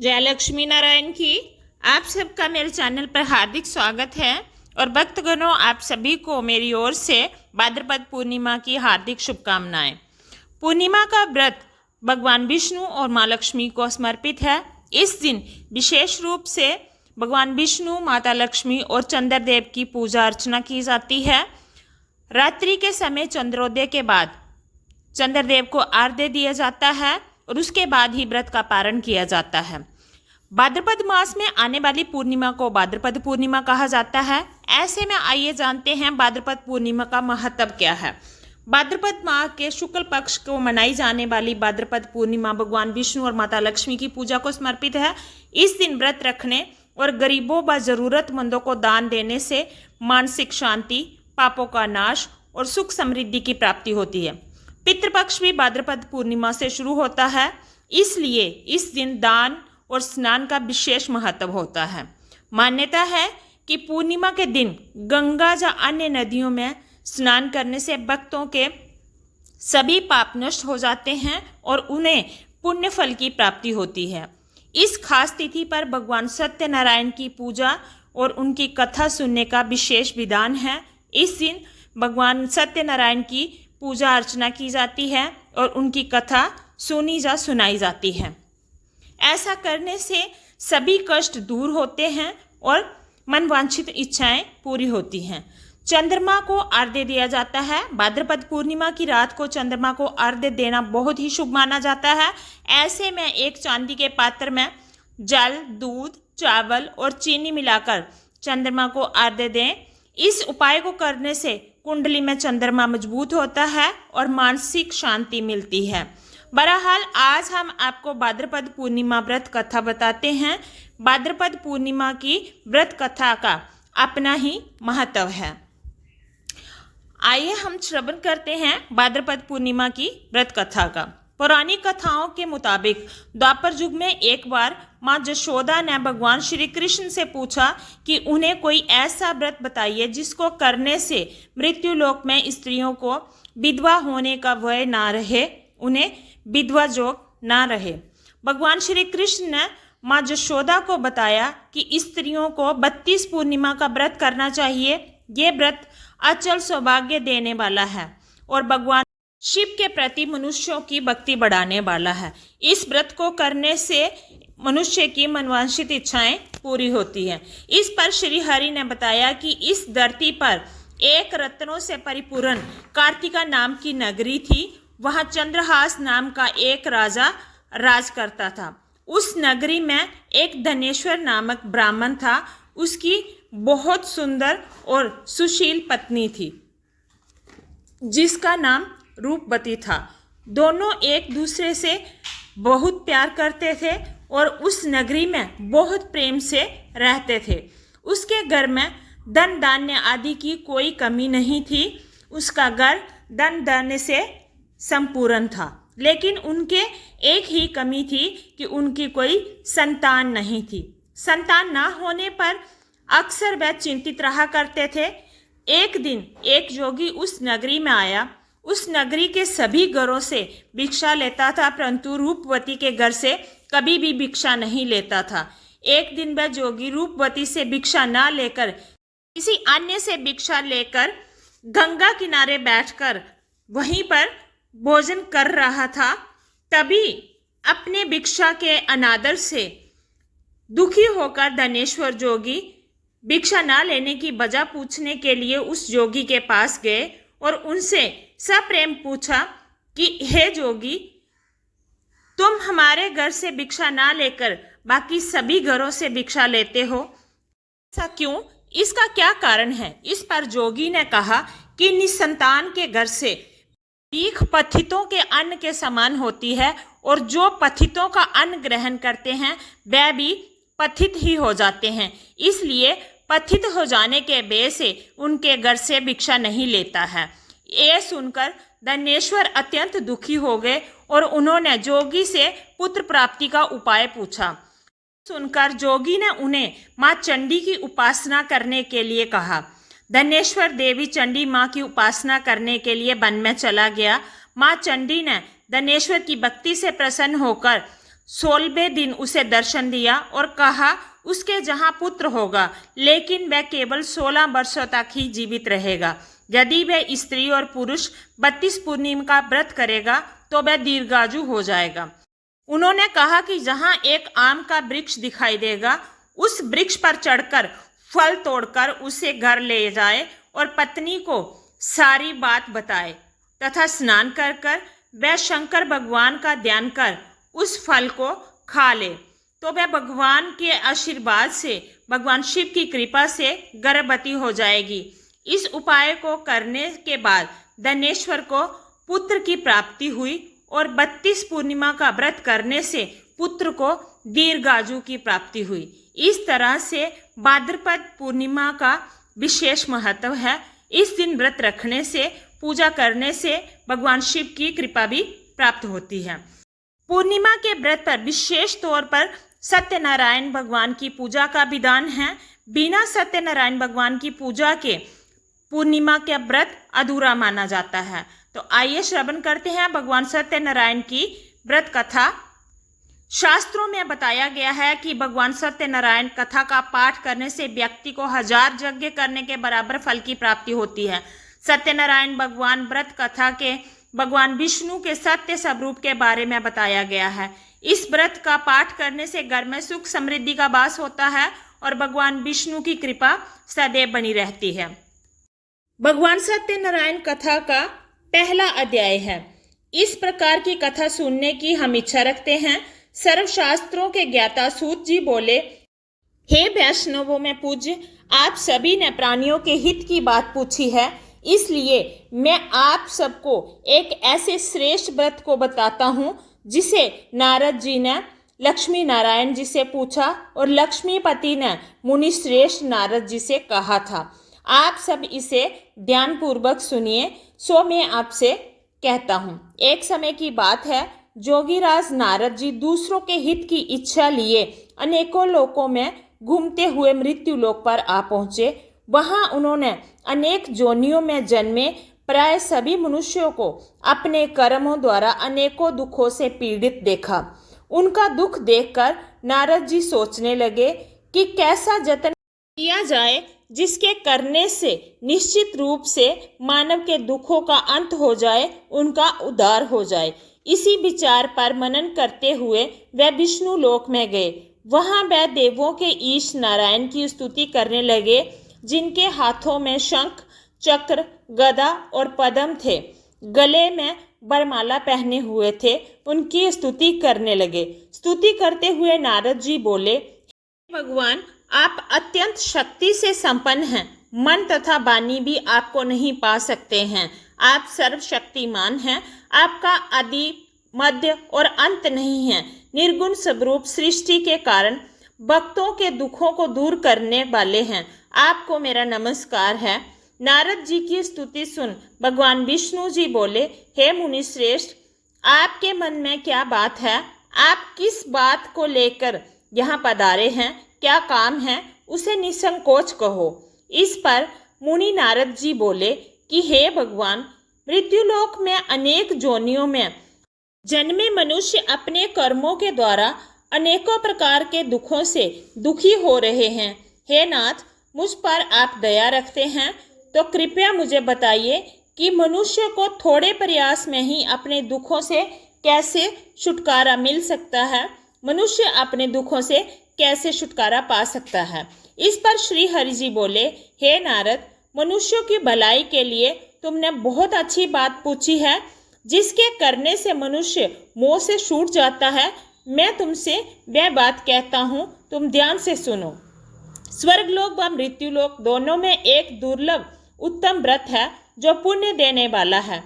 जय लक्ष्मी नारायण की। आप सबका मेरे चैनल पर हार्दिक स्वागत है और भक्तगणों, आप सभी को मेरी ओर से भाद्रपद पूर्णिमा की हार्दिक शुभकामनाएं। पूर्णिमा का व्रत भगवान विष्णु और माँ लक्ष्मी को समर्पित है। इस दिन विशेष रूप से भगवान विष्णु, माता लक्ष्मी और चंद्रदेव की पूजा अर्चना की जाती है। रात्रि के समय चंद्रोदय के बाद चंद्रदेव को आर्घ्य दिया जाता है और उसके बाद ही व्रत का पारण किया जाता है। भाद्रपद मास में आने वाली पूर्णिमा को भाद्रपद पूर्णिमा कहा जाता है। ऐसे में आइए जानते हैं भाद्रपद पूर्णिमा का महत्व क्या है। भाद्रपद माह के शुक्ल पक्ष को मनाई जाने वाली भाद्रपद पूर्णिमा भगवान विष्णु और माता लक्ष्मी की पूजा को समर्पित है। इस दिन व्रत रखने और गरीबों व जरूरतमंदों को दान देने से मानसिक शांति, पापों का नाश और सुख समृद्धि की प्राप्ति होती है। पितृपक्ष भी भाद्रपद पूर्णिमा से शुरू होता है, इसलिए इस दिन दान और स्नान का विशेष महत्व होता है। मान्यता है कि पूर्णिमा के दिन गंगा या अन्य नदियों में स्नान करने से भक्तों के सभी पाप नष्ट हो जाते हैं और उन्हें पुण्य फल की प्राप्ति होती है। इस खास तिथि पर भगवान सत्यनारायण की पूजा और उनकी कथा सुनने का विशेष विधान है। इस दिन भगवान सत्यनारायण की पूजा अर्चना की जाती है और उनकी कथा सुनी या सुनाई जाती है। ऐसा करने से सभी कष्ट दूर होते हैं और मनवांछित इच्छाएं पूरी होती हैं। चंद्रमा को आर्घ्य दिया जाता है। भाद्रपद पूर्णिमा की रात को चंद्रमा को आर्घ्य देना बहुत ही शुभ माना जाता है। ऐसे में एक चांदी के पात्र में जल, दूध, चावल और चीनी मिलाकर चंद्रमा को आर्घ्य दें। इस उपाय को करने से कुंडली में चंद्रमा मजबूत होता है और मानसिक शांति मिलती है। बहरहाल आज हम आपको भाद्रपद पूर्णिमा व्रत कथा बताते हैं। भाद्रपद पूर्णिमा की व्रत कथा का अपना ही महत्व है। आइए हम श्रवण करते हैं भाद्रपद पूर्णिमा की व्रत कथा का। पौराणिक कथाओं के मुताबिक द्वापर युग में एक बार माँ जशोदा ने भगवान श्री कृष्ण से पूछा कि उन्हें कोई ऐसा व्रत बताइए जिसको करने से मृत्यु लोक में स्त्रियों को विधवा होने का भय ना रहे, उन्हें विधवा जोग ना रहे। भगवान श्री कृष्ण ने माँ जशोदा को बताया कि स्त्रियों को 32 पूर्णिमा का व्रत करना चाहिए। ये व्रत अचल सौभाग्य देने वाला है और भगवान शिव के प्रति मनुष्यों की भक्ति बढ़ाने वाला है। इस व्रत को करने से मनुष्य की मनवांछित इच्छाएं पूरी होती हैं। इस पर श्री हरि ने बताया कि इस धरती पर एक रत्नों से परिपूर्ण कार्तिका नाम की नगरी थी। वहाँ चंद्रहास नाम का एक राजा राज करता था। उस नगरी में एक धनेश्वर नामक ब्राह्मण था। उसकी बहुत सुंदर और सुशील पत्नी थी जिसका नाम रूपवती था। दोनों एक दूसरे से बहुत प्यार करते थे और उस नगरी में बहुत प्रेम से रहते थे। उसके घर में धन धान्य आदि की कोई कमी नहीं थी। उसका घर धन धान्य से संपूर्ण था, लेकिन उनके एक ही कमी थी कि उनकी कोई संतान नहीं थी। संतान ना होने पर अक्सर वह चिंतित रहा करते थे। एक दिन एक योगी उस नगरी में आया। उस नगरी के सभी घरों से भिक्षा लेता था, परंतु रूपवती के घर से कभी भी भिक्षा नहीं लेता था। एक दिन वह जोगी रूपवती से भिक्षा ना लेकर किसी अन्य से भिक्षा लेकर गंगा किनारे बैठकर वहीं पर भोजन कर रहा था। तभी अपने भिक्षा के अनादर से दुखी होकर धनेश्वर जोगी भिक्षा ना लेने की वजह पूछने के लिए उस जोगी के पास गए और उनसे सप्रेम पूछा कि हे जोगी, तुम हमारे घर से भिक्षा ना लेकर बाकी सभी घरों से भिक्षा लेते हो, ऐसा क्यों? इसका क्या कारण है? इस पर जोगी ने कहा कि निसंतान के घर से भीख पथितों के अन्न के समान होती है और जो पथितों का अन्न ग्रहण करते हैं वह भी पथित ही हो जाते हैं। इसलिए पथित हो जाने के भय से उनके घर से भिक्षा नहीं लेता है। ये सुनकर धनेश्वर अत्यंत दुखी हो गए और उन्होंने जोगी से पुत्र प्राप्ति का उपाय पूछा। सुनकर जोगी ने उन्हें माँ चंडी की उपासना करने के लिए कहा। धनेश्वर देवी चंडी माँ की उपासना करने के लिए वन में चला गया। माँ चंडी ने धनेश्वर की भक्ति से प्रसन्न होकर 16वें दिन उसे दर्शन दिया और कहा उसके जहाँ पुत्र होगा, लेकिन वह केवल 16 वर्षों तक ही जीवित रहेगा। यदि वह स्त्री और पुरुष 32 पूर्णिमा का व्रत करेगा तो वह दीर्घायु हो जाएगा। उन्होंने कहा कि जहाँ एक आम का वृक्ष दिखाई देगा, उस वृक्ष पर चढ़कर फल तोड़कर उसे घर ले जाए और पत्नी को सारी बात बताए तथा स्नान कर कर वह शंकर भगवान का ध्यान कर उस फल को खा ले, तो वह भगवान के आशीर्वाद से, भगवान शिव की कृपा से गर्भवती हो जाएगी। इस उपाय को करने के बाद धनेश्वर को पुत्र की प्राप्ति हुई और 32 पूर्णिमा का व्रत करने से पुत्र को दीर्घायु की प्राप्ति हुई। इस तरह से भाद्रपद पूर्णिमा का विशेष महत्व है। इस दिन व्रत रखने से, पूजा करने से भगवान शिव की कृपा भी प्राप्त होती है। पूर्णिमा के व्रत पर विशेष तौर पर सत्यनारायण भगवान की पूजा का विधान है। बिना सत्यनारायण भगवान की पूजा के पूर्णिमा का व्रत अधूरा माना जाता है। तो आइए श्रवण करते हैं भगवान सत्यनारायण की व्रत कथा। शास्त्रों में बताया गया है कि भगवान सत्यनारायण कथा का पाठ करने से व्यक्ति को 1000 यज्ञ करने के बराबर फल की प्राप्ति होती है। सत्यनारायण भगवान व्रत कथा के भगवान विष्णु के सत्य स्वरूप के बारे में बताया गया है। इस व्रत का पाठ करने से घर में सुख समृद्धि का वास होता है और भगवान विष्णु की कृपा सदैव बनी रहती है। भगवान सत्यनारायण कथा का पहला अध्याय है। इस प्रकार की कथा सुनने की हम इच्छा रखते हैं। सर्वशास्त्रों के ज्ञाता सूत जी बोले, हे वैष्णवों में पूज्य, आप सभी ने प्राणियों के हित की बात पूछी है, इसलिए मैं आप सबको एक ऐसे श्रेष्ठ व्रत को बताता हूँ जिसे नारद जी ने लक्ष्मी नारायण जी से पूछा और लक्ष्मीपति ने मुनि श्रेष्ठ नारद जी से कहा था। आप सब इसे ध्यानपूर्वक सुनिए। सो मैं आपसे कहता हूँ। एक समय की बात है, जोगीराज नारद जी दूसरों के हित की इच्छा लिए अनेकों लोकों में घूमते हुए मृत्यु लोक पर आ पहुँचे। वहाँ उन्होंने अनेक जोनियों में जन्मे प्राय सभी मनुष्यों को अपने कर्मों द्वारा अनेकों दुखों से पीड़ित देखा। उनका दुख देखकर नारद जी सोचने लगे कि कैसा जतन किया जाए जिसके करने से निश्चित रूप से मानव के दुखों का अंत हो जाए, उनका उद्धार हो जाए। इसी विचार पर मनन करते हुए वह विष्णु लोक में गए। वहां वह देवों के ईश नारायण की स्तुति करने लगे, जिनके हाथों में शंख, चक्र, गदा और पद्म थे, गले में वरमाला पहने हुए थे। उनकी स्तुति करने लगे। स्तुति करते हुए नारद जी बोले, भगवान, आप अत्यंत शक्ति से संपन्न हैं। मन तथा वाणी भी आपको नहीं पा सकते हैं। आप सर्वशक्तिमान हैं। आपका आदि, मध्य और अंत नहीं है। निर्गुण स्वरूप सृष्टि के कारण भक्तों के दुखों को दूर करने वाले हैं। आपको मेरा नमस्कार है। नारद जी की स्तुति सुन भगवान विष्णु जी बोले, हे मुनि श्रेष्ठ, आपके मन में क्या बात है? आप किस बात को लेकर यहाँ पधारे हैं? क्या काम है? उसे निसंकोच कहो। इस पर मुनि नारद जी बोले कि हे भगवान, मृत्युलोक में अनेक जोनियों में जन्मे मनुष्य अपने कर्मों के द्वारा अनेकों प्रकार के दुखों से दुखी हो रहे हैं। हे नाथ, मुझ पर आप दया रखते हैं तो कृपया मुझे बताइए कि मनुष्य को थोड़े प्रयास में ही अपने दुखों से कैसे छुटकारा मिल सकता है? मनुष्य अपने दुखों से कैसे छुटकारा पा सकता है? इस पर श्री हरि जी बोले, हे नारद, मनुष्यों की भलाई के लिए तुमने बहुत अच्छी बात पूछी है, जिसके करने से मनुष्य मोह से छूट जाता है। मैं तुमसे वह बात कहता हूँ, तुम ध्यान से सुनो। स्वर्गलोक व मृत्युलोक दोनों में एक दुर्लभ उत्तम व्रत है जो पुण्य देने वाला है।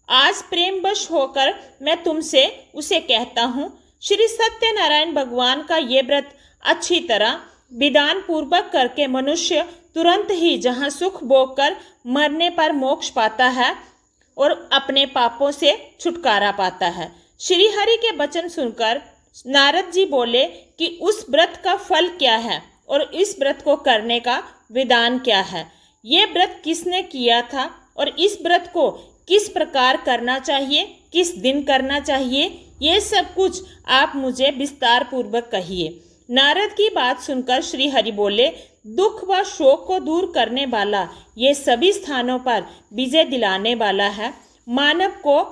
आज प्रेमवश होकर मैं तुमसे उसे कहता हूँ। श्री सत्यनारायण भगवान का ये व्रत अच्छी तरह विधान पूर्वक करके मनुष्य तुरंत ही जहाँ सुख भोग कर मरने पर मोक्ष पाता है और अपने पापों से छुटकारा पाता है। श्री हरि के वचन सुनकर नारद जी बोले कि उस व्रत का फल क्या है और इस व्रत को करने का विधान क्या है? ये व्रत किसने किया था और इस व्रत को किस प्रकार करना चाहिए, किस दिन करना चाहिए, ये सब कुछ आप मुझे विस्तार पूर्वक कहिए। नारद की बात सुनकर श्री हरि बोले, दुख व शोक को दूर करने वाला, ये सभी स्थानों पर विजय दिलाने वाला है। मानव को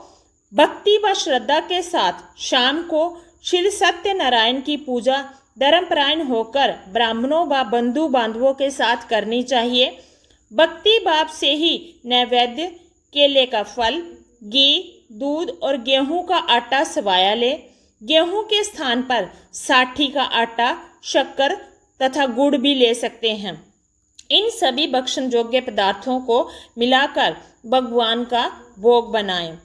भक्ति व श्रद्धा के साथ शाम को श्री सत्यनारायण की पूजा धर्मपरायण होकर ब्राह्मणों व बंधु बांधवों के साथ करनी चाहिए। भक्ति भाव से ही नैवेद्य, केले का फल, घी, दूध और गेहूं का आटा सवाया ले। गेहूं के स्थान पर साठी का आटा, शक्कर तथा गुड़ भी ले सकते हैं। इन सभी भक्षण योग्य पदार्थों को मिलाकर भगवान का भोग बनाएं।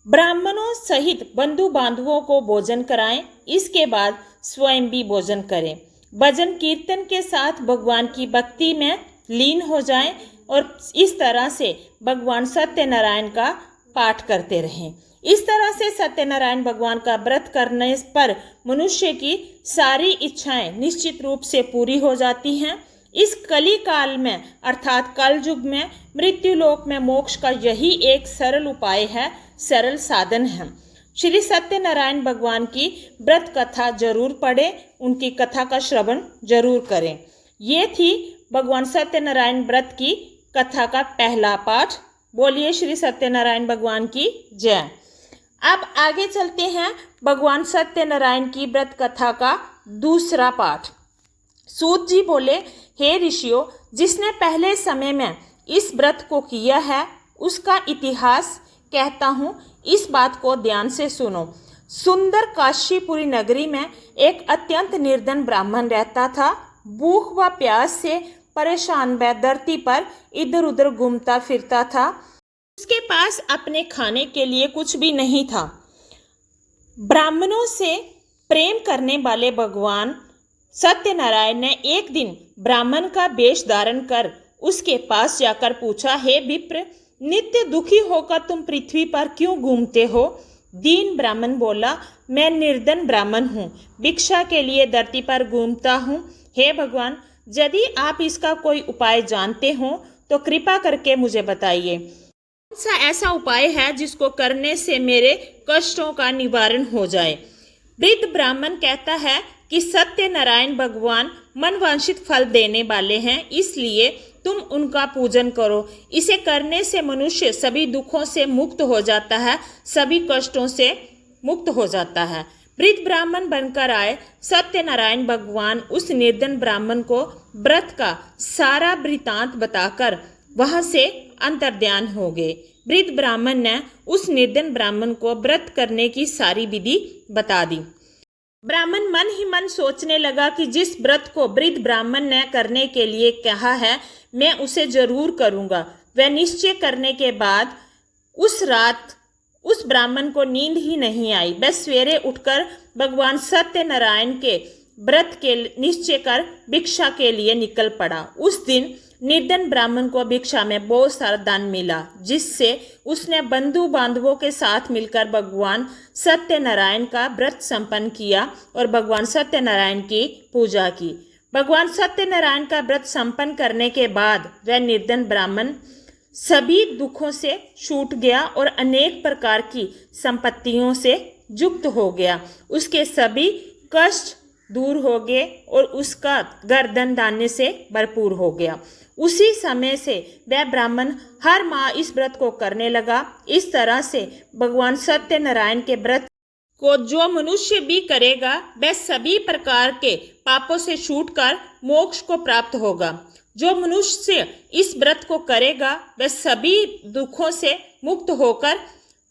ब्राह्मणों सहित बंधु बांधवों को भोजन कराएं। इसके बाद स्वयं भी भोजन करें। भजन कीर्तन के साथ भगवान की भक्ति में लीन हो जाएं और इस तरह से भगवान सत्यनारायण का पाठ करते रहें। इस तरह से सत्यनारायण भगवान का व्रत करने पर मनुष्य की सारी इच्छाएं निश्चित रूप से पूरी हो जाती हैं। इस कली काल में अर्थात कल युग में मृत्यु लोक में मोक्ष का यही एक सरल उपाय है, सरल साधन है। श्री सत्यनारायण भगवान की व्रत कथा जरूर पढ़ें, उनकी कथा का श्रवण जरूर करें। ये थी भगवान सत्यनारायण व्रत की कथा का पहला पाठ। बोलिए श्री सत्यनारायण भगवान की जय। अब आगे चलते हैं भगवान सत्यनारायण की व्रत कथा का दूसरा पाठ। सूत जी बोले, हे ऋषियों, जिसने पहले समय में इस व्रत को किया है उसका इतिहास कहता हूँ, इस बात को ध्यान से सुनो। सुंदर काशीपुरी नगरी में एक अत्यंत निर्धन ब्राह्मण रहता था। भूख व प्यास से परेशान वह धरती पर इधर उधर घूमता फिरता था। उसके पास अपने खाने के लिए कुछ भी नहीं था। ब्राह्मणों से प्रेम करने वाले भगवान सत्यनारायण ने एक दिन ब्राह्मण का वेश धारण कर उसके पास जाकर पूछा, हे विप्र, नित्य दुखी होकर तुम पृथ्वी पर क्यों घूमते हो? दीन ब्राह्मण बोला, मैं निर्धन ब्राह्मण हूँ, भिक्षा के लिए धरती पर घूमता हूँ। हे भगवान, यदि आप इसका कोई उपाय जानते हो तो कृपा करके मुझे बताइए। कौन सा ऐसा उपाय है जिसको करने से मेरे कष्टों का निवारण हो जाए? वृद्ध ब्राह्मण कहता है कि सत्यनारायण भगवान मनवांछित फल देने वाले हैं, इसलिए तुम उनका पूजन करो। इसे करने से मनुष्य सभी दुखों से मुक्त हो जाता है, सभी कष्टों से मुक्त हो जाता है। वृद्ध ब्राह्मण बनकर आए सत्यनारायण भगवान उस निर्धन ब्राह्मण को व्रत का सारा वृतांत बताकर वहां से अंतर्ध्यान हो गए। वृद्ध ब्राह्मण ने उस निर्धन ब्राह्मण को व्रत करने की सारी विधि बता दी। ब्राह्मण मन ही मन सोचने लगा कि जिस व्रत को वृद्ध ब्राह्मण ने करने के लिए कहा है, मैं उसे जरूर करूंगा। वह निश्चय करने के बाद उस रात उस ब्राह्मण को नींद ही नहीं आई। वह सवेरे उठकर भगवान सत्यनारायण के व्रत के निश्चय कर भिक्षा के लिए निकल पड़ा। उस दिन निर्धन ब्राह्मण को भिक्षा में बहुत सारा दान मिला, जिससे उसने बंधु बांधवों के साथ मिलकर भगवान सत्यनारायण का व्रत संपन्न किया और भगवान सत्यनारायण की पूजा की। भगवान सत्यनारायण का व्रत संपन्न करने के बाद वह निर्धन ब्राह्मण सभी दुखों से छूट गया और अनेक प्रकार की संपत्तियों से युक्त हो गया। उसके सभी कष्ट दूर हो गए और उसका घर धन धान्य से भरपूर हो गया। उसी समय से वह ब्राह्मण हर माह इस व्रत को करने लगा। इस तरह से भगवान सत्यनारायण के व्रत को जो मनुष्य भी करेगा वह सभी प्रकार के पापों से छूटकर मोक्ष को प्राप्त होगा। जो मनुष्य इस व्रत को करेगा वह सभी दुखों से मुक्त होकर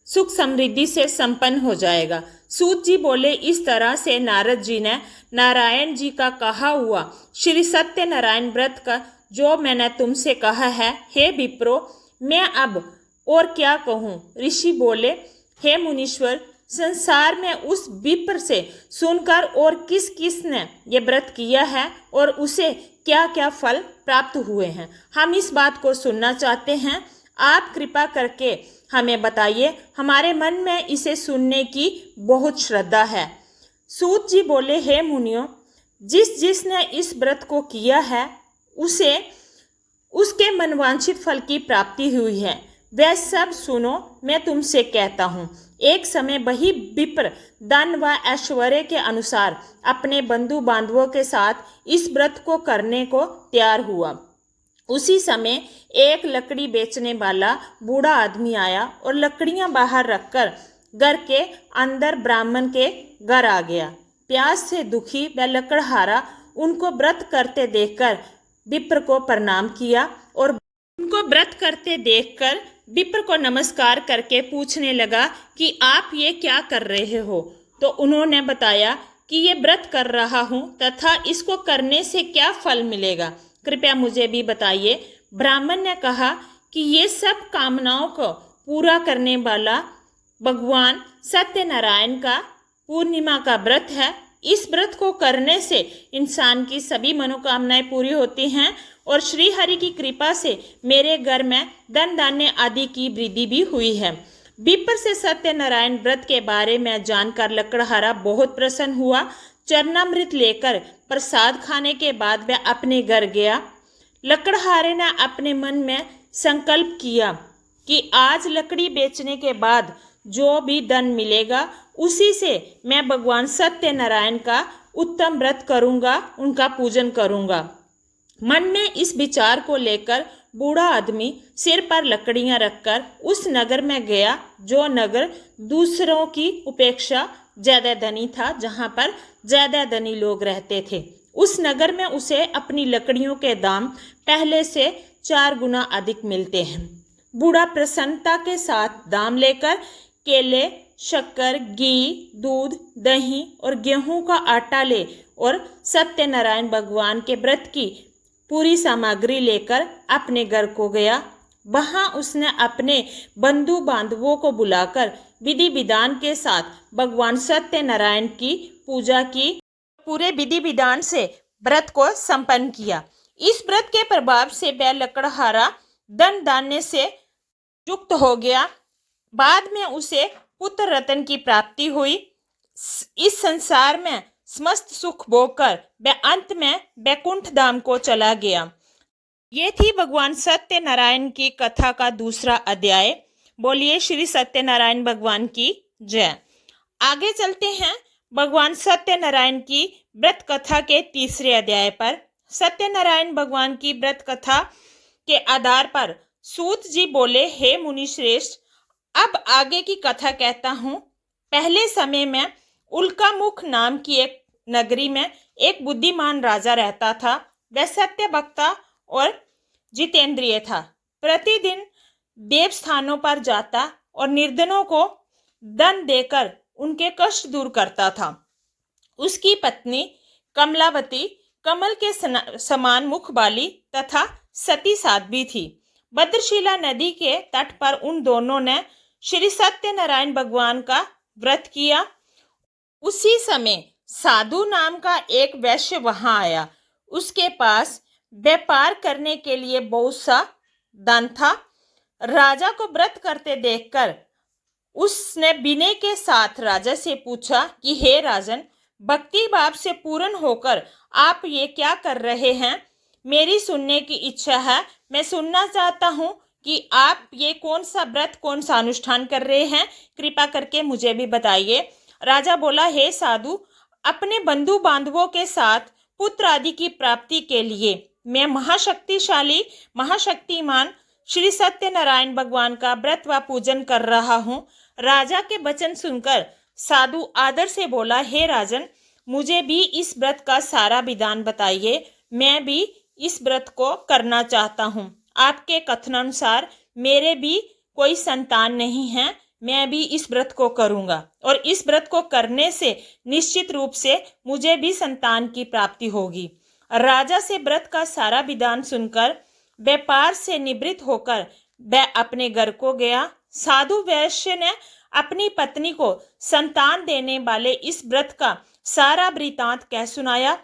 सुख समृद्धि से संपन्न हो जाएगा। सूत जी बोले, इस तरह से नारद जी ने नारायण जी का कहा हुआ श्री सत्यनारायण व्रत का जो मैंने तुमसे कहा है, हे विप्रो, मैं अब और क्या कहूँ? ऋषि बोले, हे मुनीश्वर, संसार में उस विप्र से सुनकर और किस किस ने ये व्रत किया है और उसे क्या क्या फल प्राप्त हुए हैं, हम इस बात को सुनना चाहते हैं। आप कृपा करके हमें बताइए, हमारे मन में इसे सुनने की बहुत श्रद्धा है। सूत जी बोले, हे मुनियों, जिसने इस व्रत को किया है उसे उसके मनवांछित फल की प्राप्ति हुई है। वह सब सुनो, मैं तुमसे कहता हूँ। एक समय वही विप्र धन व ऐश्वर्य के अनुसार अपने बंधु बांधवों के साथ इस व्रत को करने को तैयार हुआ। उसी समय एक लकड़ी बेचने वाला बूढ़ा आदमी आया और लकड़ियां बाहर रखकर घर के अंदर ब्राह्मण के घर आ गया। प्यास से दुखी व लकड़हारा उनको व्रत करते देखकर विप्र को प्रणाम किया और उनको व्रत करते देखकर विप्र को नमस्कार करके पूछने लगा कि आप ये क्या कर रहे हो। तो उन्होंने बताया कि ये व्रत कर रहा हूँ तथा इसको करने से क्या फल मिलेगा, कृपया मुझे भी बताइए। ब्राह्मण ने कहा कि ये सब कामनाओं को पूरा करने वाला भगवान सत्यनारायण का पूर्णिमा का व्रत है। इस व्रत को करने से इंसान की सभी मनोकामनाएं पूरी होती हैं और श्री हरि की कृपा से मेरे घर में धन धान्य आदि की वृद्धि भी हुई है। विप्र से सत्यनारायण व्रत के बारे में जानकर लकड़हारा बहुत प्रसन्न हुआ। चरणामृत लेकर प्रसाद खाने के बाद वह अपने घर गया। लकड़हारे ने अपने मन में संकल्प किया कि आज लकड़ी बेचने के बाद जो भी धन मिलेगा उसी से मैं भगवान सत्यनारायण का उत्तम व्रत करूंगा, उनका पूजन करूंगा। मन में इस विचार को लेकर बूढ़ा आदमी सिर पर लकड़ियां रखकर उस नगर में गया जो नगर दूसरों की उपेक्षा ज्यादा धनी था, जहां पर ज्यादा धनी लोग रहते थे। उस नगर में उसे अपनी लकड़ियों के दाम पहले से 4 गुना अधिक मिलते हैं। बूढ़ा प्रसन्नता के साथ दाम लेकर केले, शक्कर, घी, दूध, दही और गेहूं का आटा ले और सत्यनारायण भगवान के व्रत की पूरी सामग्री लेकर अपने घर को गया। वहां उसने अपने बंधु बांधवों को बुलाकर विधि विधान के साथ भगवान सत्यनारायण की पूजा की। पूरे विधि विधान से व्रत को संपन्न किया। इस व्रत के प्रभाव से वह लकड़हारा धन धान्य से युक्त हो गया। बाद में उसे पुत्र रत्न की प्राप्ति हुई। इस संसार में समस्त सुख भोगकर वह अंत में वैकुंठ धाम को चला गया। ये थी भगवान सत्यनारायण की कथा का दूसरा अध्याय। बोलिए श्री सत्यनारायण भगवान की जय। आगे चलते हैं भगवान सत्यनारायण की व्रत कथा के तीसरे अध्याय पर। सत्यनारायण भगवान की व्रत कथा के आधार पर सूत जी बोले, हे मुनि श्रेष्ठ, अब आगे की कथा कहता हूँ। पहले समय में उल्कामुख नाम की एक नगरी में एक बुद्धिमान राजा रहता था। वह सत्य वक्ता और जितेंद्रिय था। प्रतिदिन देव स्थानों पर जाता और निर्धनों को धन देकर उनके कष्ट दूर करता था। उसकी पत्नी कमलावती कमल के समान मुख वाली तथा सती साध्वी थी। भद्रशिला नदी के तट पर उन दोनों ने श्री सत्यनारायण भगवान का व्रत किया। उसी समय साधु नाम का एक वैश्य वहां आया। उसके पास व्यापार करने के लिए बहुत सा धन था। राजा को व्रत करते देखकर उसने विनय के साथ राजा से पूछा कि हे राजन, भक्ति भाव से पूर्ण होकर आप ये क्या कर रहे हैं? मेरी सुनने की इच्छा है। मैं सुनना चाहता हूँ कि आप ये कौन सा व्रत, कौन सा अनुष्ठान कर रहे हैं, कृपा करके मुझे भी बताइए। राजा बोला, हे साधु, अपने बंधु बांधवों के साथ पुत्र आदि की प्राप्ति के लिए मैं महाशक्तिशाली महाशक्तिमान श्री सत्यनारायण भगवान का व्रत व पूजन कर रहा हूँ। राजा के वचन सुनकर साधु आदर से बोला, हे राजन, मुझे भी इस व्रत का सारा विधान बताइए। मैं भी इस व्रत को करना चाहता हूँ। आपके कथनानुसार मेरे भी कोई संतान नहीं है। मैं भी इस व्रत को करूँगा और इस व्रत को करने से निश्चित रूप से मुझे भी संतान की प्राप्ति होगी। राजा से व्रत का सारा विधान सुनकर व्यापार से निवृत्त होकर वह अपने घर को गया। साधु वैश्य ने अपनी पत्नी को संतान देने वाले इस व्रत का सारा वृतांत कह सुनाया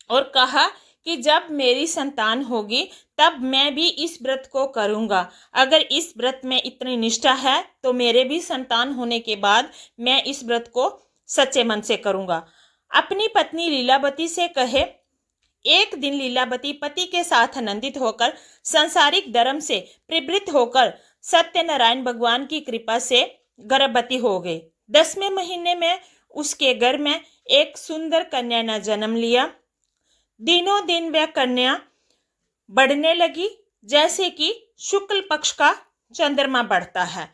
और कहा कि जब मेरी संतान होगी तब मैं भी इस व्रत को करूंगा। अगर इस व्रत में इतनी निष्ठा है तो मेरे भी संतान होने के बाद मैं इस व्रत को सच्चे मन से करूंगा। अपनी पत्नी लीलावती से कहे। एक दिन लीलावती पति के साथ आनंदित होकर सांसारिक धर्म से प्रवृत्त होकर सत्यनारायण भगवान की कृपा से गर्भवती हो गई। 10वें महीने में उसके घर में एक सुंदर कन्या ने जन्म लिया। दिनों दिन वह कन्या बढ़ने लगी जैसे कि शुक्ल पक्ष का चंद्रमा बढ़ता है।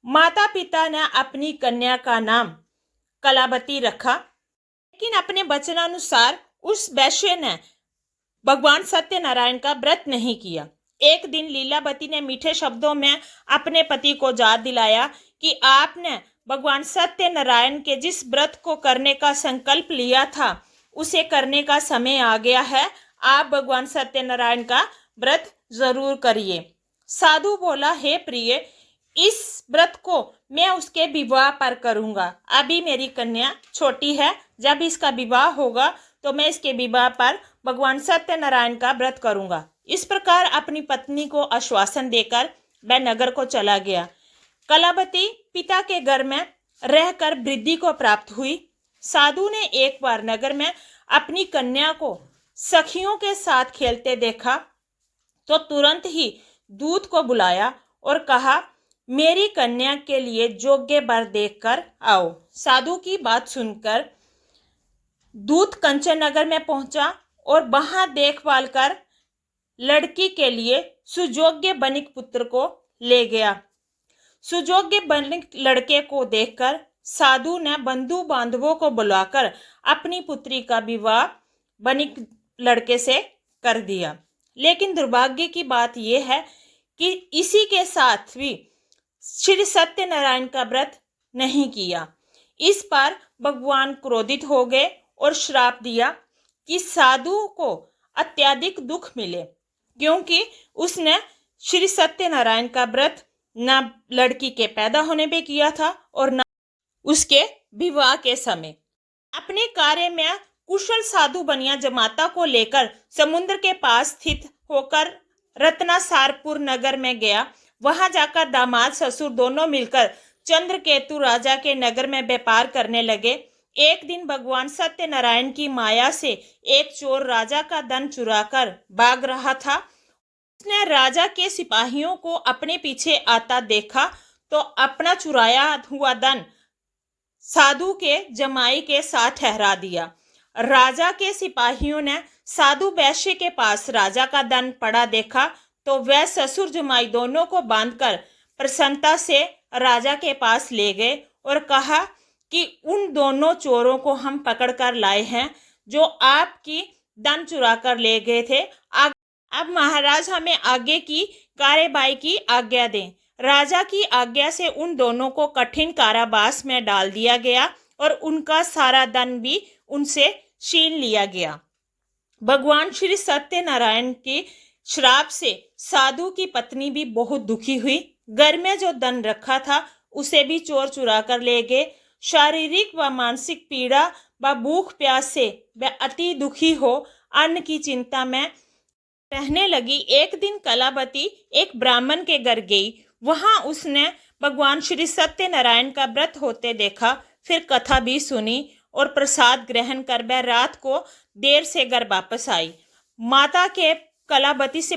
माता पिता ने अपनी कन्या का नाम कलावती रखा, लेकिन अपने वचनानुसार उस वैश्य ने भगवान सत्यनारायण का व्रत नहीं किया। एक दिन लीलावती ने मीठे शब्दों में अपने पति को याद दिलाया कि आपने भगवान सत्यनारायण के जिस व्रत को करने का संकल्प लिया था उसे करने का समय आ गया है। आप भगवान सत्यनारायण का व्रत जरूर करिए। साधु बोला, हे प्रिय, इस व्रत को मैं उसके विवाह पर करूंगा। अभी मेरी कन्या छोटी है, जब इसका विवाह होगा तो मैं इसके विवाह पर भगवान सत्यनारायण का व्रत करूंगा। इस प्रकार अपनी पत्नी को आश्वासन देकर वह नगर को चला गया। कलावती पिता के घर में रहकर वृद्धि को प्राप्त हुई। साधु ने एक बार नगर में अपनी कन्या को सखियों के साथ खेलते देखा तो तुरंत ही दूत को बुलाया और कहा, मेरी कन्या के लिए योग्य वर देखकर आओ। साधु की बात सुनकर दूत कंचन नगर में पहुंचा और वहां देखभाल कर लड़की के लिए सुयोग्य बनिक पुत्र को ले गया। सुयोग्य बनिक लड़के को देखकर साधु ने बंधु बांधवों को बुलाकर अपनी पुत्री का विवाह बनिक लड़के से कर दिया। लेकिन दुर्भाग्य की बात यह है कि इसी के साथ भी श्री सत्यनारायण का व्रत नहीं किया। इस पर भगवान क्रोधित हो गए और श्राप दिया कि साधु को अत्यधिक दुख मिले, क्योंकि उसने श्री सत्यनारायण का व्रत न लड़की के पैदा होने पे किया था और न उसके विवाह के समय। अपने कार्य में कुशल साधु बनिया जमाता को लेकर समुद्र के पास स्थित होकर रत्नासारपुर नगर में गया। वहां जाकर दामाद ससुर दोनों मिलकर चंद्रकेतु राजा के नगर में व्यापार करने लगे। एक दिन भगवान सत्यनारायण की माया से एक चोर राजा का धन चुराकर भाग रहा था। उसने राजा के सिपाहियों को अपने पीछे आता देखा तो अपना चुराया हुआ धन साधु के जमाई के साथ ठहरा दिया। राजा के सिपाहियों ने साधु वैश्य के पास राजा का धन पड़ा देखा तो वह ससुर जमाई दोनों को बांधकर प्रसन्नता से राजा के पास ले गए और कहा कि उन दोनों चोरों को हम पकड़ कर लाए हैं जो आपकी धन चुरा कर ले गए थे। अब महाराज हमें आगे की कार्यवाही की आज्ञा दें। राजा की आज्ञा से उन दोनों को कठिन कारावास में डाल दिया गया और उनका सारा धन भी उनसे छीन लिया गया। भगवान श्री सत्यनारायण के श्राप से साधु की पत्नी भी बहुत दुखी हुई। घर में जो धन रखा था उसे भी चोर चुरा कर ले गए। शारीरिक व मानसिक पीड़ा व भूख प्यास से वह अति दुखी हो अन्न की चिंता में रहने लगी। एक दिन कलावती एक ब्राह्मण के घर गई। वहां उसने भगवान श्री सत्यनारायण का व्रत होते देखा। फिर कथा भी सुनी और प्रसाद ग्रहण कर वह रात को देर से घर वापस आई। माता के कलावती से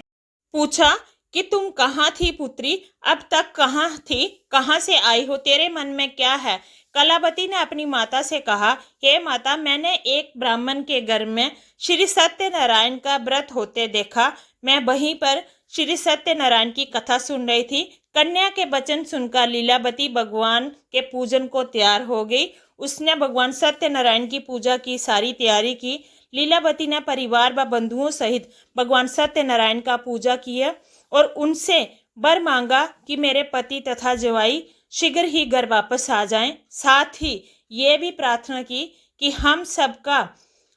पूछा कि तुम कहाँ थी पुत्री, अब तक कहाँ थी, कहाँ से आई हो, तेरे मन में क्या है। कलावती ने अपनी माता से कहा, हे माता, मैंने एक ब्राह्मण के घर में श्री सत्यनारायण का व्रत होते देखा। मैं वहीं पर श्री सत्यनारायण की कथा सुन रही थी। कन्या के वचन सुनकर लीलावती भगवान के पूजन को तैयार हो गई। उसने भगवान सत्यनारायण की पूजा की सारी तैयारी की। लीलावती ने परिवार व बंधुओं सहित भगवान सत्यनारायण का पूजा किया और उनसे वर मांगा कि मेरे पति तथा जवाई शीघ्र ही घर वापस आ जाएं। साथ ही ये भी प्रार्थना की कि हम सबका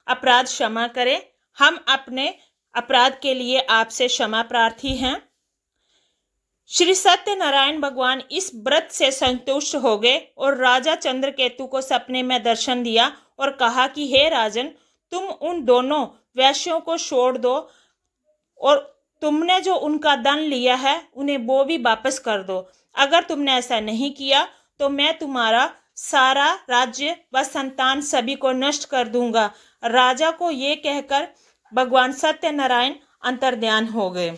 अपराध क्षमा करें। हम अपने अपराध के लिए आपसे क्षमा प्रार्थी हैं। श्री सत्यनारायण भगवान इस व्रत से संतुष्ट हो गए और राजा चंद्रकेतु को सपने में दर्शन दिया और कहा कि हे राजन, तुम उन दोनों वैश्यों को छोड़ दो और तुमने जो उनका धन लिया है उन्हें वो भी वापस कर दो। अगर तुमने ऐसा नहीं किया तो मैं तुम्हारा सारा राज्य व संतान सभी को नष्ट कर दूंगा। राजा को ये कहकर भगवान सत्यनारायण अंतर्ध्यान हो गए।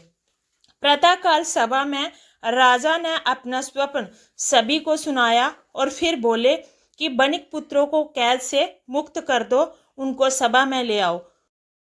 प्रातःकाल सभा में राजा ने अपना स्वप्न सभी को सुनाया और फिर बोले कि बनिक पुत्रों को कैद से मुक्त कर दो, उनको सभा में ले आओ।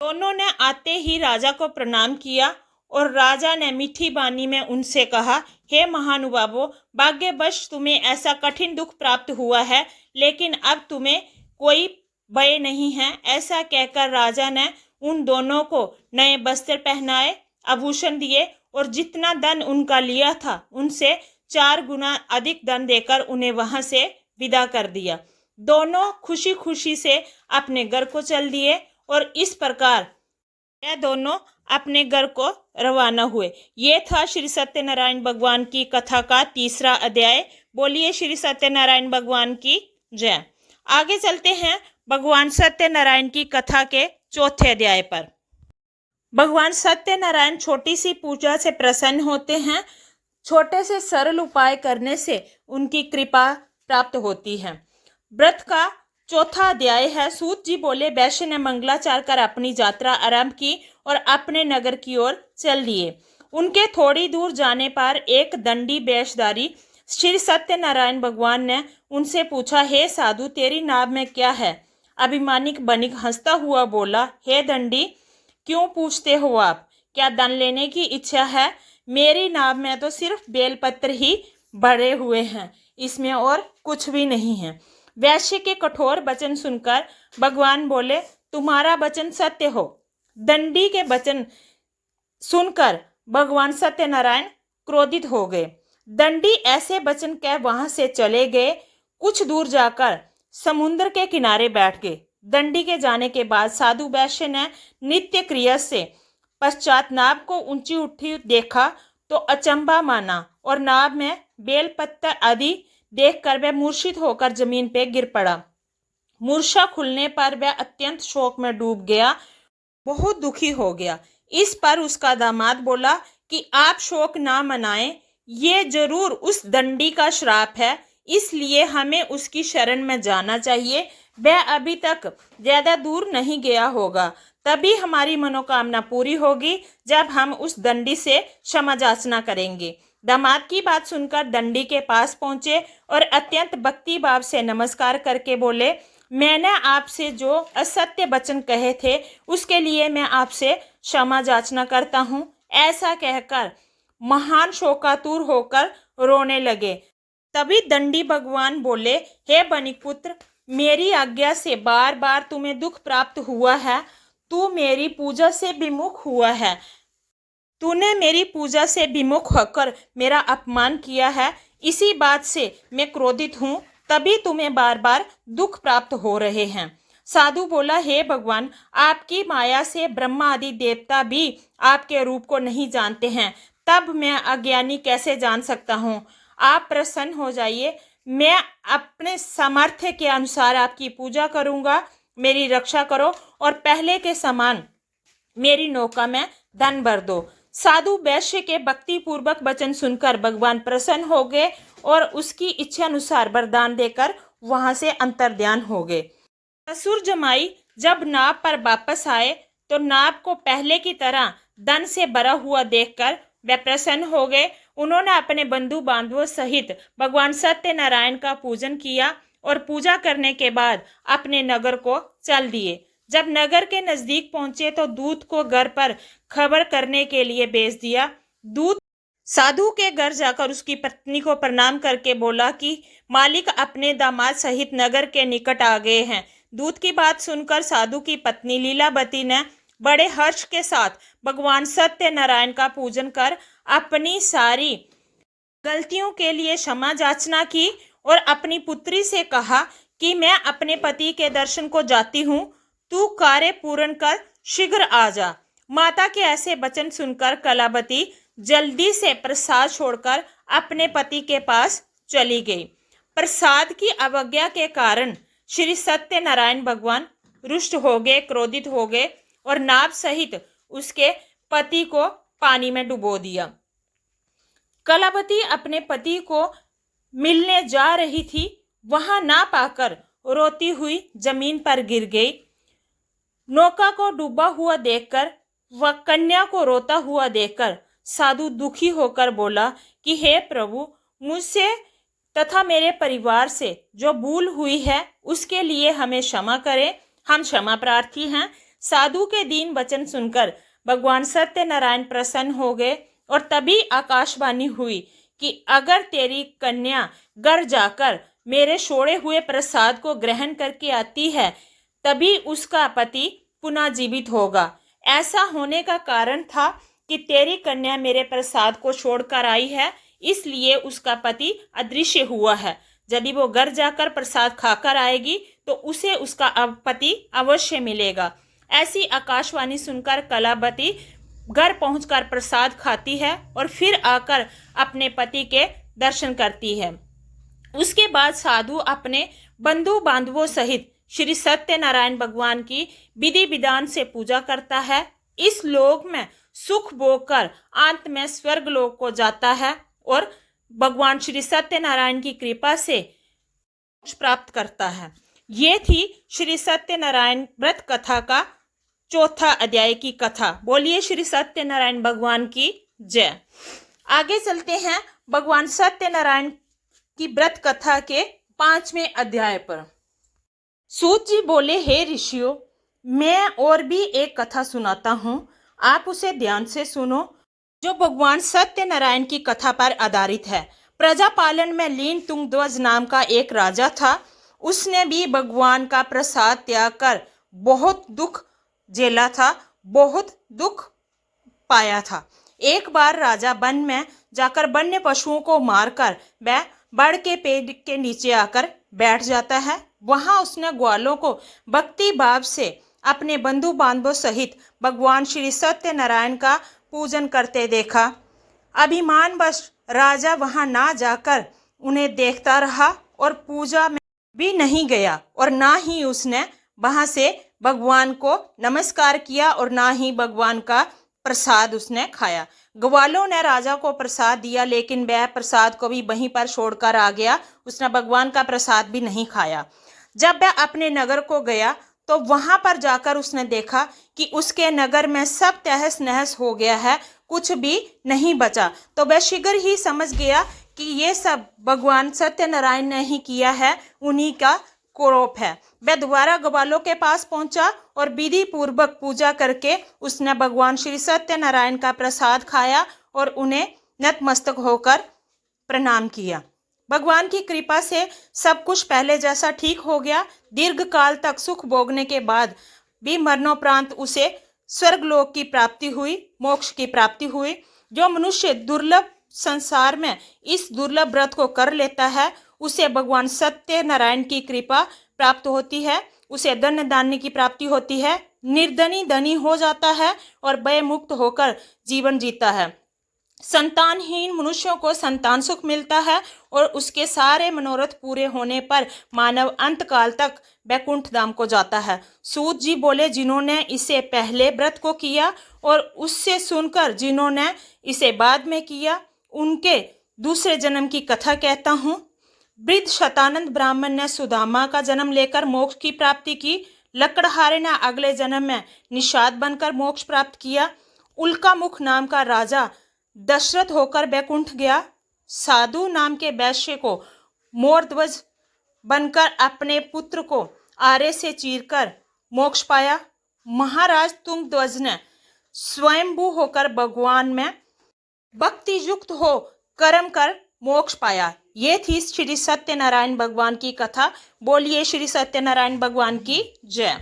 दोनों ने आते ही राजा को प्रणाम किया और राजा ने मीठी वाणी में उनसे कहा, हे महानुभावों, भाग्यवश तुम्हें ऐसा कठिन दुख प्राप्त हुआ है, लेकिन अब तुम्हें कोई भय नहीं है। ऐसा कहकर राजा ने उन दोनों को नए वस्त्र पहनाए, आभूषण दिए और जितना धन उनका लिया था उनसे 4 गुना अधिक धन देकर उन्हें वहां से विदा कर दिया। दोनों खुशी खुशी से अपने घर को चल दिए और इस प्रकार यह दोनों अपने घर को रवाना हुए। ये था श्री सत्यनारायण भगवान की कथा का 3रा अध्याय। बोलिए श्री सत्यनारायण भगवान की जय। आगे चलते हैं भगवान सत्यनारायण की कथा के 4थे अध्याय पर। भगवान सत्यनारायण छोटी सी पूजा से प्रसन्न होते हैं। छोटे से सरल उपाय करने से उनकी कृपा प्राप्त होती है। व्रत का 4था अध्याय है। सूत जी बोले, वैश्य ने मंगलाचार कर अपनी यात्रा आरंभ की और अपने नगर की ओर चल दिए। उनके थोड़ी दूर जाने पर एक दंडी वेशधारी श्री सत्यनारायण भगवान ने उनसे पूछा, हे साधु, तेरी नाव में क्या है? अभिमानिक बनिक हंसता हुआ बोला, हे दंडी, क्यों पूछते हो आप? क्या धन लेने की इच्छा है? मेरी नाव में तो सिर्फ बेलपत्र ही भरे हुए हैं, इसमें और कुछ भी नहीं है। वैश्य के कठोर वचन सुनकर भगवान बोले, तुम्हारा वचन सत्य हो। दंडी के वचन सुनकर भगवान सत्यनारायण क्रोधित हो गए। दंडी ऐसे वचन कह वहां से चले गए। कुछ दूर जाकर समुद्र के किनारे बैठ गए। दंडी के जाने के बाद साधु वैश्य ने नित्य क्रिया से पश्चात नाव को ऊंची उठी देखा तो अचंभा माना और नाव में बेलपत्र आदि देखकर वह मूर्छित होकर जमीन पे गिर पड़ा। मूर्छा खुलने पर वह अत्यंत शोक में डूब गया, बहुत दुखी हो गया। इस पर उसका दामाद बोला कि आप शोक ना मनाएं, ये जरूर उस दंडी का श्राप है, इसलिए हमें उसकी शरण में जाना चाहिए। वह अभी तक ज्यादा दूर नहीं गया होगा, तभी हमारी मनोकामना पूरी होगी जब हम उस दंडी से क्षमा याचना करेंगे। दामाद की बात सुनकर दंडी के पास पहुंचे और अत्यंत भक्ति भाव से नमस्कार करके बोले, मैंने आपसे जो असत्य वचन कहे थे उसके लिए मैं आपसे क्षमा याचना करता हूँ। ऐसा कहकर महान शोकातुर होकर रोने लगे। तभी दंडी भगवान बोले, हे बनिक पुत्र, मेरी आज्ञा से बार बार तुम्हें दुख प्राप्त हुआ है। तू मेरी पूजा से विमुख हुआ है। तूने मेरी पूजा से विमुख होकर मेरा अपमान किया है। इसी बात से मैं क्रोधित हूँ, तभी तुम्हें बार बार दुख प्राप्त हो रहे हैं। साधु बोला, हे भगवान, आपकी माया से ब्रह्मा आदि देवता भी आपके रूप को नहीं जानते हैं, तब मैं अज्ञानी कैसे जान सकता हूँ? आप प्रसन्न हो जाइए, मैं अपने सामर्थ्य के अनुसार आपकी पूजा करूँगा। मेरी रक्षा करो और पहले के समान मेरी नौका में धन भर दो। साधु वैश्य के भक्ति पूर्वक वचन सुनकर भगवान प्रसन्न हो गए और उसकी इच्छा अनुसार वरदान देकर वहां से अंतर्ध्यान हो गए। ससुर जमाई जब नाव पर वापस आए तो नाव को पहले की तरह धन से भरा हुआ देखकर वे प्रसन्न हो गए। उन्होंने अपने बंधु बांधवों सहित भगवान सत्यनारायण का पूजन किया और पूजा करने के बाद अपने नगर को चल दिए। जब नगर के नजदीक पहुंचे तो दूत को घर पर खबर करने के लिए भेज दिया। दूत साधु के घर जाकर उसकी पत्नी को प्रणाम करके बोला कि मालिक अपने दामाद सहित नगर के निकट आ गए हैं। दूत की बात सुनकर साधु की पत्नी लीलावती ने बड़े हर्ष के साथ भगवान सत्यनारायण का पूजन कर अपनी सारी गलतियों के लिए क्षमा याचना की और अपनी पुत्री से कहा कि मैं अपने पति के दर्शन को जाती हूँ, तू कार्य पूर्ण कर शीघ्र आ जा। माता के ऐसे वचन सुनकर कलावती जल्दी से प्रसाद छोड़कर अपने पति के पास चली गई। प्रसाद की अवज्ञा के कारण श्री सत्यनारायण भगवान रुष्ट हो गए, क्रोधित हो गए और नाव सहित उसके पति को पानी में डुबो दिया। कलावती अपने पति को मिलने जा रही थी, वहां ना पाकर रोती हुई जमीन पर गिर गई। नौका को डूबा हुआ देखकर व कन्या को रोता हुआ देखकर साधु दुखी होकर बोला कि हे प्रभु, मुझसे तथा मेरे परिवार से जो भूल हुई है उसके लिए हमें क्षमा करें, हम क्षमा प्रार्थी हैं। साधु के दीन वचन सुनकर भगवान सत्यनारायण प्रसन्न हो गए और तभी आकाशवाणी हुई कि अगर तेरी कन्या घर जाकर मेरे छोड़े हुए प्रसाद को ग्रहण करके आती है तभी उसका पति पुनः जीवित होगा। ऐसा होने का कारण था कि तेरी कन्या मेरे प्रसाद को छोड़कर आई है, इसलिए उसका पति अदृश्य हुआ है। यदि वो घर जाकर प्रसाद खाकर आएगी तो उसे उसका पति अवश्य मिलेगा। ऐसी आकाशवाणी सुनकर कलावती घर पहुंचकर प्रसाद खाती है और फिर आकर अपने पति के दर्शन करती है। उसके बाद साधु अपने बंधु बांधवों सहित श्री सत्यनारायण भगवान की विधि विधान से पूजा करता है। इस लोक में सुख भोगकर अंत में स्वर्ग लोक को जाता है और भगवान श्री सत्यनारायण की कृपा से मोक्ष प्राप्त करता है। ये थी श्री सत्यनारायण व्रत कथा का चौथा अध्याय की कथा। बोलिए श्री सत्यनारायण भगवान की जय। आगे चलते हैं भगवान सत्यनारायण की व्रत कथा के 5वें अध्याय पर। सूत जी बोले, हे ऋषियों, मैं और भी एक कथा सुनाता हूँ, आप उसे ध्यान से सुनो, जो भगवान सत्यनारायण की कथा पर आधारित है। प्रजा पालन में लीन तुंगध्वज नाम का एक राजा था। उसने भी भगवान का प्रसाद त्याग कर बहुत दुख झेला था, बहुत दुख पाया था। एक बार राजा वन में जाकर वन्य पशुओं को मारकर वह बड़ के पेड़ के नीचे आकर बैठ जाता है। वहां उसने ग्वालों को भक्ति भाव से अपने बंधु बांधवों सहित भगवान श्री सत्यनारायण का पूजन करते देखा। अभिमानवश राजा वहां ना जाकर उन्हें देखता रहा और पूजा में भी नहीं गया और ना ही उसने वहां से भगवान को नमस्कार किया और ना ही भगवान का प्रसाद उसने खाया। ग्वालों ने राजा को प्रसाद दिया लेकिन वह प्रसाद को भी वहीं पर छोड़कर आ गया। उसने भगवान का प्रसाद भी नहीं खाया। जब वह अपने नगर को गया तो वहां पर जाकर उसने देखा कि उसके नगर में सब तहस नहस हो गया है, कुछ भी नहीं बचा। तो वह शीघ्र ही समझ गया कि ये सब भगवान सत्यनारायण ने ही किया है, उन्हीं का कोप है। वह दोबारा ग्वालों के पास पहुंचा और विधि पूर्वक पूजा करके उसने भगवान श्री सत्यनारायण का प्रसाद खाया और उन्हें नतमस्तक होकर प्रणाम किया। भगवान की कृपा से सब कुछ पहले जैसा ठीक हो गया। दीर्घ काल तक सुख भोगने के बाद भी मरणोपरांत उसे स्वर्गलोक की प्राप्ति हुई, मोक्ष की प्राप्ति हुई। जो मनुष्य दुर्लभ संसार में इस दुर्लभ व्रत को कर लेता है उसे भगवान सत्यनारायण की कृपा प्राप्त होती है, उसे धन्य धान्य की प्राप्ति होती है, निर्धनी धनी हो जाता है और भय मुक्त होकर जीवन जीता है। संतानहीन मनुष्यों को संतान सुख मिलता है और उसके सारे मनोरथ पूरे होने पर मानव अंत काल तक वैकुंठ धाम को जाता है। सूत जी बोले, जिन्होंने इसे पहले व्रत को किया और उससे सुनकर जिन्होंने इसे बाद में किया उनके दूसरे जन्म की कथा कहता हूँ। वृद्ध शतानंद ब्राह्मण ने सुदामा का जन्म लेकर मोक्ष की प्राप्ति की। लकड़हारे ने अगले जन्म में निषाद बनकर मोक्ष प्राप्त किया। उल्का मुख नाम का राजा दशरथ होकर वैकुंठ गया। साधु नाम के वैश्य को मोरध्वज बनकर अपने पुत्र को आरे से चीरकर मोक्ष पाया। महाराज तुंगध्वज ने स्वयंभू होकर भगवान में भक्ति युक्त हो कर्म कर मोक्ष पाया। ये थी श्री सत्यनारायण भगवान की कथा। बोलिए श्री सत्यनारायण भगवान की जय।